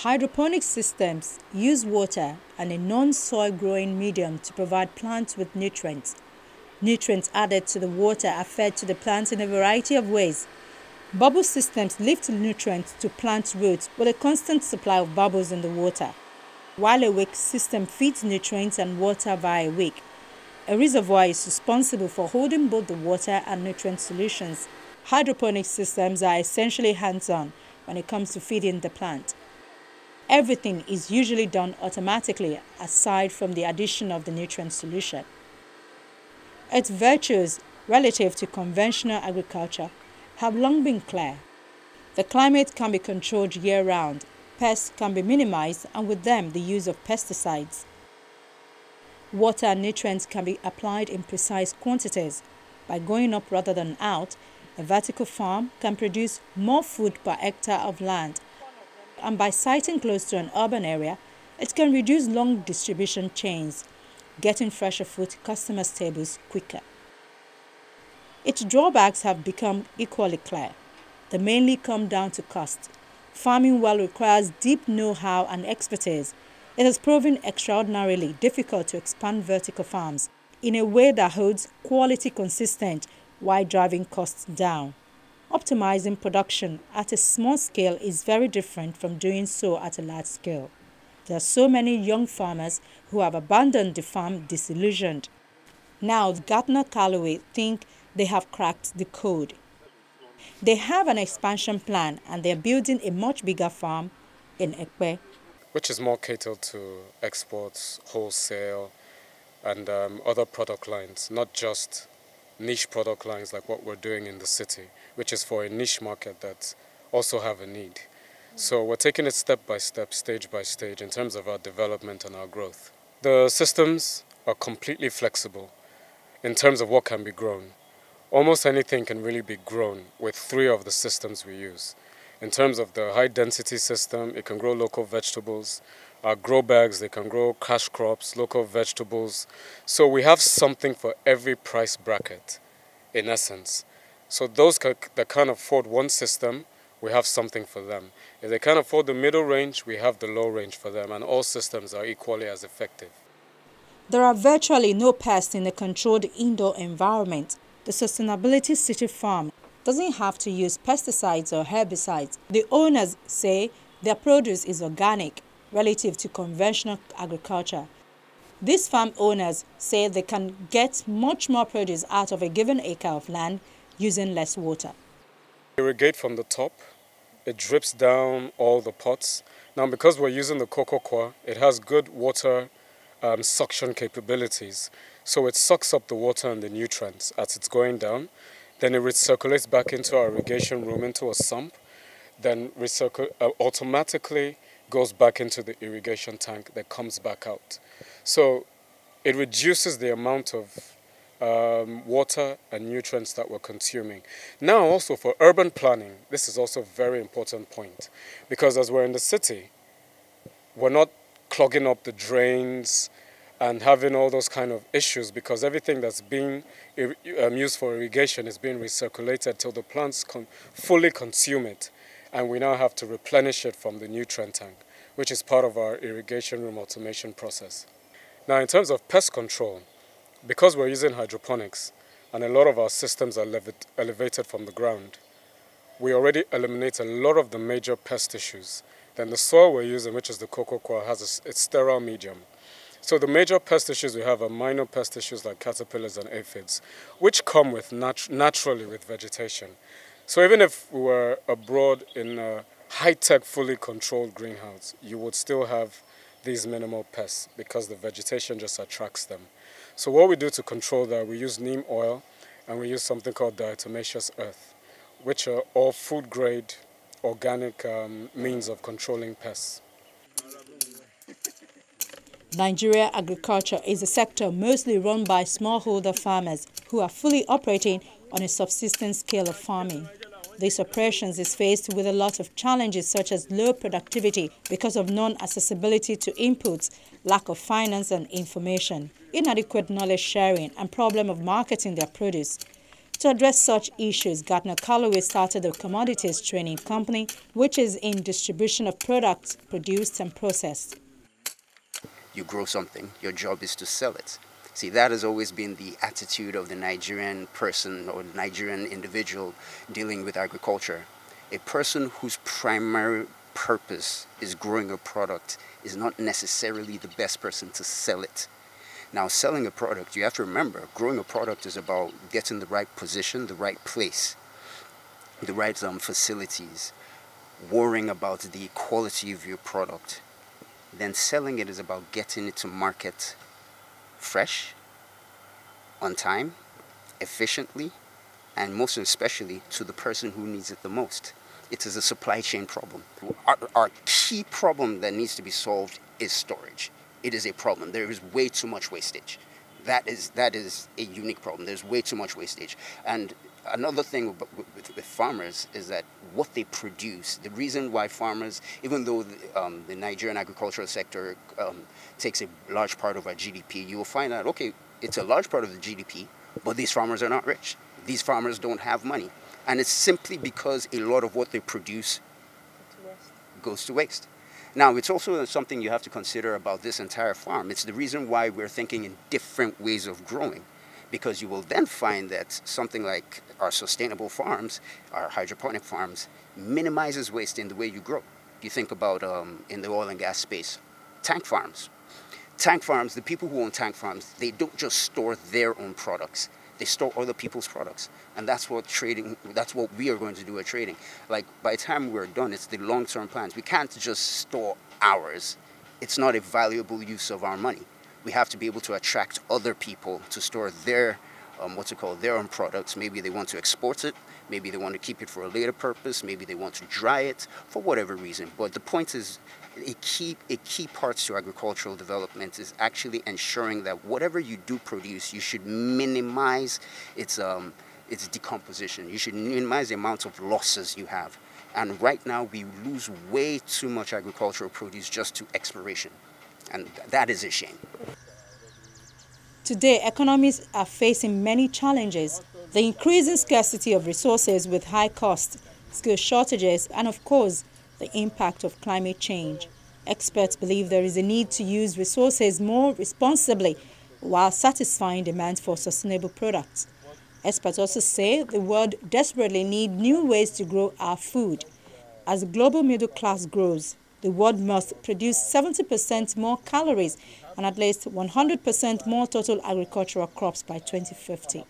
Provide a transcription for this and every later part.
Hydroponic systems use water and a non-soil growing medium to provide plants with nutrients. Nutrients added to the water are fed to the plants in a variety of ways. Bubble systems lift nutrients to plant roots with a constant supply of bubbles in the water, while a wick system feeds nutrients and water via a wick. A reservoir is responsible for holding both the water and nutrient solutions. Hydroponic systems are essentially hands-on when it comes to feeding the plant. Everything is usually done automatically aside from the addition of the nutrient solution. Its virtues relative to conventional agriculture have long been clear. The climate can be controlled year-round, pests can be minimized, and with them the use of pesticides. Water and nutrients can be applied in precise quantities. By going up rather than out, a vertical farm can produce more food per hectare of land. And by siting close to an urban area, it can reduce long distribution chains, getting fresher food to customers' tables quicker. Its drawbacks have become equally clear. They mainly come down to cost. Farming well requires deep know-how and expertise. It has proven extraordinarily difficult to expand vertical farms in a way that holds quality consistent while driving costs down. Optimizing production at a small scale is very different from doing so at a large scale. There are so many young farmers who have abandoned the farm disillusioned. Now, Gartner Calloway think they have cracked the code. They have an expansion plan and they are building a much bigger farm in Ekpe, which is more catered to exports, wholesale, and other product lines, not just niche product lines like what we're doing in the city, which is for a niche market that also have a need. So we're taking it step by step, stage by stage in terms of our development and our growth. The systems are completely flexible in terms of what can be grown. Almost anything can really be grown with 3 of the systems we use. In terms of the high density system, it can grow local vegetables. Our grow bags, they can grow cash crops, local vegetables. So we have something for every price bracket, in essence. So those that can't afford one system, we have something for them. If they can't afford the middle range, we have the low range for them, and all systems are equally as effective. There are virtually no pests in a controlled indoor environment. The Sustainability City Farm doesn't have to use pesticides or herbicides. The owners say their produce is organic relative to conventional agriculture. These farm owners say they can get much more produce out of a given acre of land using less water. Irrigate from the top, it drips down all the pots. Now because we're using the cocoa coir, it has good water suction capabilities. So it sucks up the water and the nutrients as it's going down. Then it recirculates back into our irrigation room, into a sump. Then automatically goes back into the irrigation tank that comes back out. So it reduces the amount of water and nutrients that we're consuming. Now also for urban planning, this is also a very important point, because as we're in the city, we're not clogging up the drains and having all those kind of issues, because everything that's being used for irrigation is being recirculated till the plants fully consume it, and we now have to replenish it from the nutrient tank, which is part of our irrigation room automation process. Now in terms of pest control, because we're using hydroponics and a lot of our systems are elevated from the ground, we already eliminate a lot of the major pest issues. Then the soil we're using, which is the cocoa coir, has its sterile medium. So the major pest issues we have are minor pest issues like caterpillars and aphids, which come with naturally with vegetation. So even if we were abroad in a high-tech, fully controlled greenhouse, you would still have these minimal pests because the vegetation just attracts them. So what we do to control that, we use neem oil and we use something called diatomaceous earth, which are all food-grade, organic means of controlling pests. Nigeria agriculture is a sector mostly run by smallholder farmers who are fully operating on a subsistence scale of farming. These operations is faced with a lot of challenges such as low productivity because of non-accessibility to inputs, lack of finance and information, inadequate knowledge sharing, and problem of marketing their produce. To address such issues, Gardner Calloway started a commodities training company, which is in distribution of products produced and processed. You grow something, your job is to sell it. See, that has always been the attitude of the Nigerian person or the Nigerian individual dealing with agriculture. A person whose primary purpose is growing a product is not necessarily the best person to sell it. Now, selling a product, you have to remember, growing a product is about getting the right position, the right place, the right facilities, worrying about the quality of your product. Then selling it is about getting it to market fresh, on time, efficiently, and most especially to the person who needs it the most. It is a supply chain problem. Our key problem that needs to be solved is storage. It is a problem. There is way too much wastage. That is a unique problem. There's way too much wastage. And another thing with farmers is that what they produce, the reason why farmers, even though the Nigerian agricultural sector takes a large part of our GDP, you will find out, okay, it's a large part of the GDP, but these farmers are not rich. These farmers don't have money. And it's simply because a lot of what they produce goes to waste. Now, it's also something you have to consider about this entire farm. It's the reason why we're thinking in different ways of growing, because you will then find that something like our sustainable farms, our hydroponic farms, minimizes waste in the way you grow. You think about in the oil and gas space, tank farms. Tank farms, the people who own tank farms, they don't just store their own products. They store other people's products. And that's what we are going to do at trading. Like, by the time we're done, it's the long-term plans. We can't just store ours. It's not a valuable use of our money. We have to be able to attract other people to store their, their own products. Maybe they want to export it. Maybe they want to keep it for a later purpose. Maybe they want to dry it for whatever reason. But the point is, a key part to agricultural development is actually ensuring that whatever you do produce, you should minimize its decomposition. You should minimize the amount of losses you have. And right now, we lose way too much agricultural produce just to exploration. And that is a shame. Today, economies are facing many challenges. The increasing scarcity of resources with high costs, skill shortages, and of course, the impact of climate change. Experts believe there is a need to use resources more responsibly while satisfying demand for sustainable products. Experts also say the world desperately needs new ways to grow our food. As the global middle class grows, the world must produce 70% more calories and at least 100% more total agricultural crops by 2050.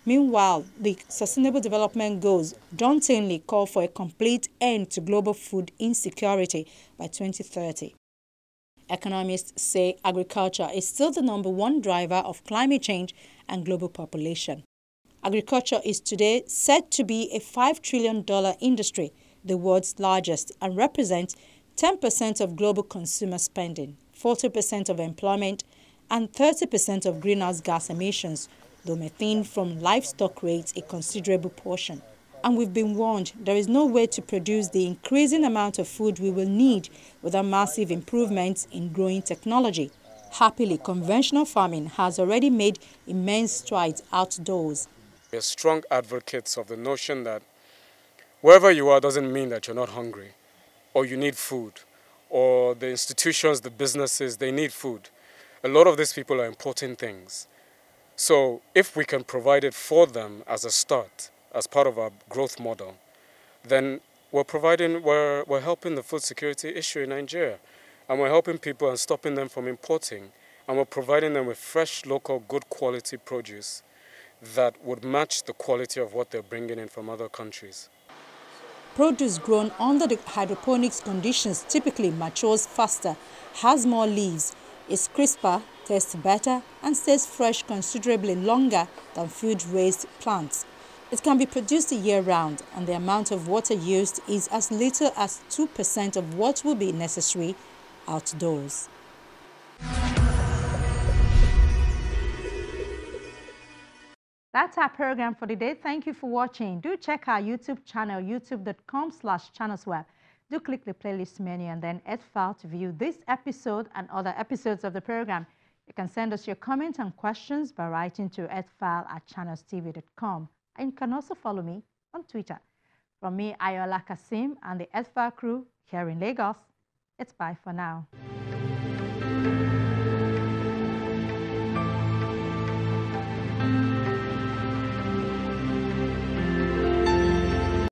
Meanwhile, the Sustainable Development Goals dauntingly call for a complete end to global food insecurity by 2030. Economists say agriculture is still the #1 driver of climate change and global population. Agriculture is today said to be a $5 trillion industry, the world's largest, and represents 10% of global consumer spending, 40% of employment, and 30% of greenhouse gas emissions, though methane from livestock rates a considerable portion. And we've been warned there is no way to produce the increasing amount of food we will need without massive improvements in growing technology. Happily, conventional farming has already made immense strides outdoors. We're strong advocates of the notion that wherever you are doesn't mean that you're not hungry, or you need food, or the institutions, the businesses, they need food. A lot of these people are importing things. So if we can provide it for them as a start, as part of our growth model, then we're helping the food security issue in Nigeria. And we're helping people and stopping them from importing. And we're providing them with fresh, local, good quality produce that would match the quality of what they're bringing in from other countries. Produce grown under the hydroponics conditions typically matures faster, has more leaves, is crisper, tastes better, and stays fresh considerably longer than food-raised plants. It can be produced year-round, and the amount of water used is as little as 2% of what will be necessary outdoors. That's our program for today. Thank you for watching. Do check our YouTube channel, youtube.com/channelsweb. Do click the playlist menu and then add file to view this episode and other episodes of the program. You can send us your comments and questions by writing to earthfile@channelstv.com. And you can also follow me on Twitter. From me, Ayola Kasim, and the Earthfile crew here in Lagos, it's bye for now.